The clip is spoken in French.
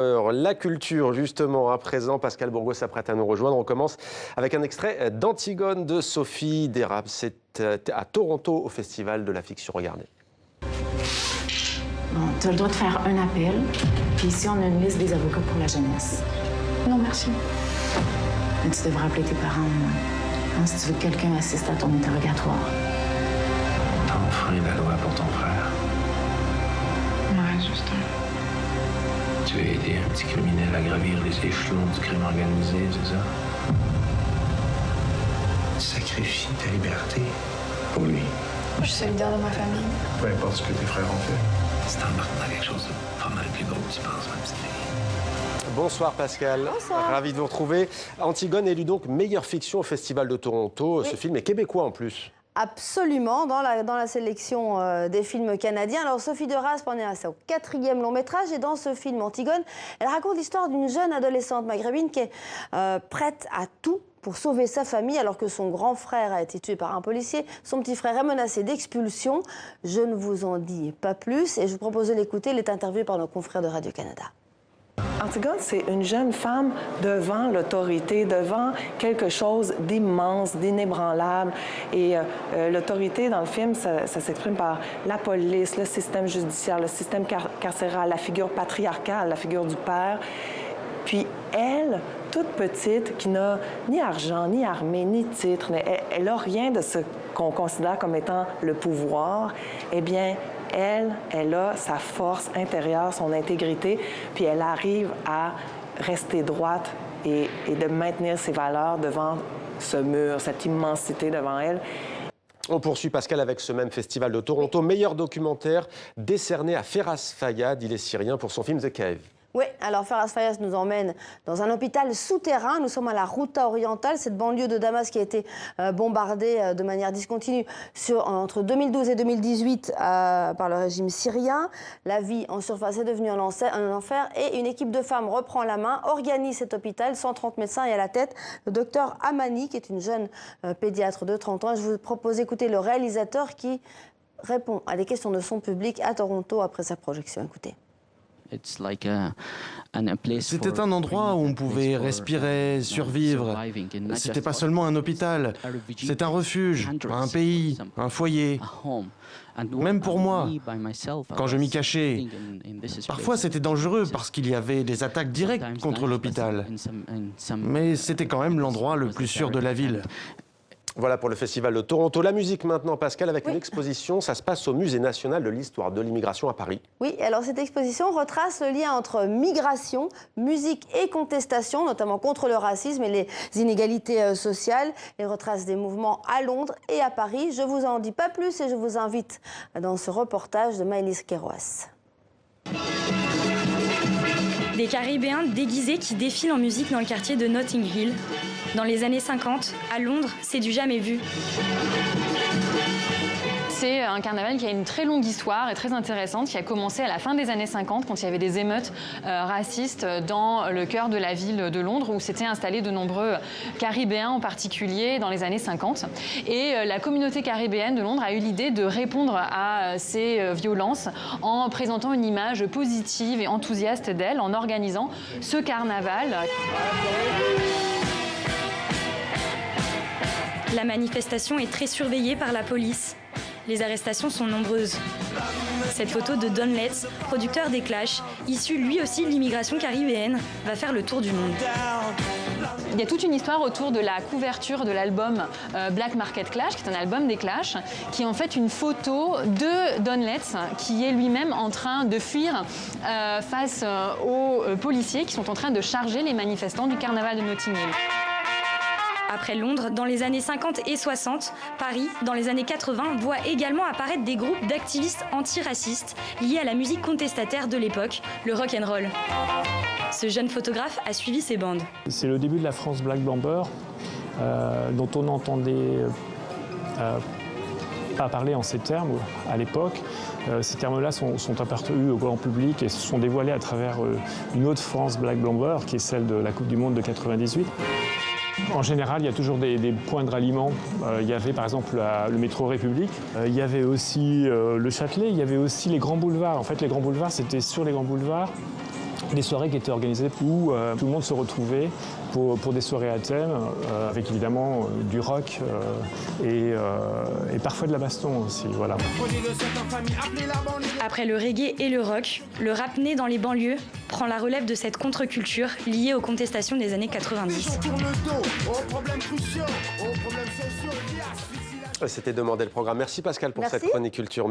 La culture, justement, à présent, Pascal Bourgault s'apprête à nous rejoindre. On commence avec un extrait d'Antigone de Sophie Dérable. C'est à Toronto, au Festival de la fiction. Regardez. Bon, tu as le droit de faire un appel, puis ici, on a une liste des avocats pour la jeunesse. Non, merci. Mais tu devrais appeler tes parents, au moins. Hein, si tu veux que quelqu'un assiste à ton interrogatoire. T'as enfreint la loi pour ton frère. Ouais, Justin. Tu as aidé un petit criminel à gravir les échelons du crime organisé, c'est ça? Tu sacrifies ta liberté pour lui. Je suis solidaire de ma famille. Peu importe ce que tes frères ont fait. C'est embarqué dans quelque chose de pas mal plus gros que tu penses, ma petite fille. Bonsoir Pascal. Bonsoir. Ravi de vous retrouver. Antigone élu donc meilleure fiction au Festival de Toronto. Oui. Ce film est québécois en plus. Absolument, dans la sélection des films canadiens. Alors, Sophie Dérable en est à son 4e long métrage. Et dans ce film, Antigone, elle raconte l'histoire d'une jeune adolescente maghrébine qui est prête à tout pour sauver sa famille alors que son grand frère a été tué par un policier. Son petit frère est menacé d'expulsion. Je ne vous en dis pas plus et je vous propose de l'écouter. Elle est interviewée par nos confrères de Radio-Canada. Antigone, c'est une jeune femme devant l'autorité, devant quelque chose d'immense, d'inébranlable. Et l'autorité, dans le film, ça s'exprime par la police, le système judiciaire, le système carcéral, la figure patriarcale, la figure du père. Puis elle, toute petite, qui n'a ni argent, ni armée, ni titre, elle n'a rien de ce qu'on considère comme étant le pouvoir, eh bien, elle a sa force intérieure, son intégrité, puis elle arrive à rester droite et de maintenir ses valeurs devant ce mur, cette immensité devant elle. On poursuit Pascal avec ce même Festival de Toronto. Meilleur documentaire décerné à Feras Fayyad. Il est syrien pour son film The Cave. Oui, alors Feras Fayyad nous emmène dans un hôpital souterrain. Nous sommes à la Ghouta orientale, cette banlieue de Damas qui a été bombardée de manière discontinue entre 2012 et 2018 par le régime syrien. La vie en surface est devenue un enfer et une équipe de femmes reprend la main, organise cet hôpital, 130 médecins et à la tête le docteur Amani, qui est une jeune pédiatre de 30 ans. Je vous propose d'écouter le réalisateur qui répond à des questions de son public à Toronto après sa projection. Écoutez. C'était un endroit où on pouvait respirer, survivre. C'était pas seulement un hôpital, c'est un refuge, un pays, un foyer. Même pour moi, quand je m'y cachais, parfois c'était dangereux parce qu'il y avait des attaques directes contre l'hôpital. Mais c'était quand même l'endroit le plus sûr de la ville. Voilà pour le Festival de Toronto. La musique maintenant, Pascal, avec une exposition. Ça se passe au Musée national de l'histoire de l'immigration à Paris. Oui, alors cette exposition retrace le lien entre migration, musique et contestation, notamment contre le racisme et les inégalités sociales. Elle retrace des mouvements à Londres et à Paris. Je vous en dis pas plus et je vous invite dans ce reportage de Maëlys Kéroas. Des Caribéens déguisés qui défilent en musique dans le quartier de Notting Hill. Dans les années 50, à Londres, c'est du jamais vu. C'est un carnaval qui a une très longue histoire et très intéressante, qui a commencé à la fin des années 50, quand il y avait des émeutes racistes dans le cœur de la ville de Londres, où s'étaient installés de nombreux Caribéens, en particulier dans les années 50. Et la communauté caribéenne de Londres a eu l'idée de répondre à ces violences en présentant une image positive et enthousiaste d'elle, en organisant ce carnaval. La manifestation est très surveillée par la police. Les arrestations sont nombreuses. Cette photo de Don Letts, producteur des Clash, issu lui aussi de l'immigration caribéenne, va faire le tour du monde. Il y a toute une histoire autour de la couverture de l'album Black Market Clash, qui est un album des Clash, qui est en fait une photo de Don Letts, qui est lui-même en train de fuir face aux policiers qui sont en train de charger les manifestants du carnaval de Notting Hill. Après Londres, dans les années 50 et 60, Paris, dans les années 80, voit également apparaître des groupes d'activistes antiracistes liés à la musique contestataire de l'époque, le rock'n'roll. Ce jeune photographe a suivi ces bandes. C'est le début de la France Black Blamber, dont on n'entendait pas parler en ces termes à l'époque. Ces termes-là sont apparus au grand public et se sont dévoilés à travers une autre France Black Blamber, qui est celle de la Coupe du Monde de 98. En général, il y a toujours des points de ralliement. Il y avait par exemple le métro République, il y avait aussi le Châtelet, il y avait aussi les grands boulevards. En fait, les grands boulevards, c'était sur les grands boulevards des soirées qui étaient organisées où tout le monde se retrouvait pour des soirées à thème, avec évidemment du rock et parfois de la baston aussi. Voilà. Après le reggae et le rock, le rap né dans les banlieues prend la relève de cette contre-culture liée aux contestations des années 90. C'était Demandez le programme. Merci Pascal pour cette chronique culture.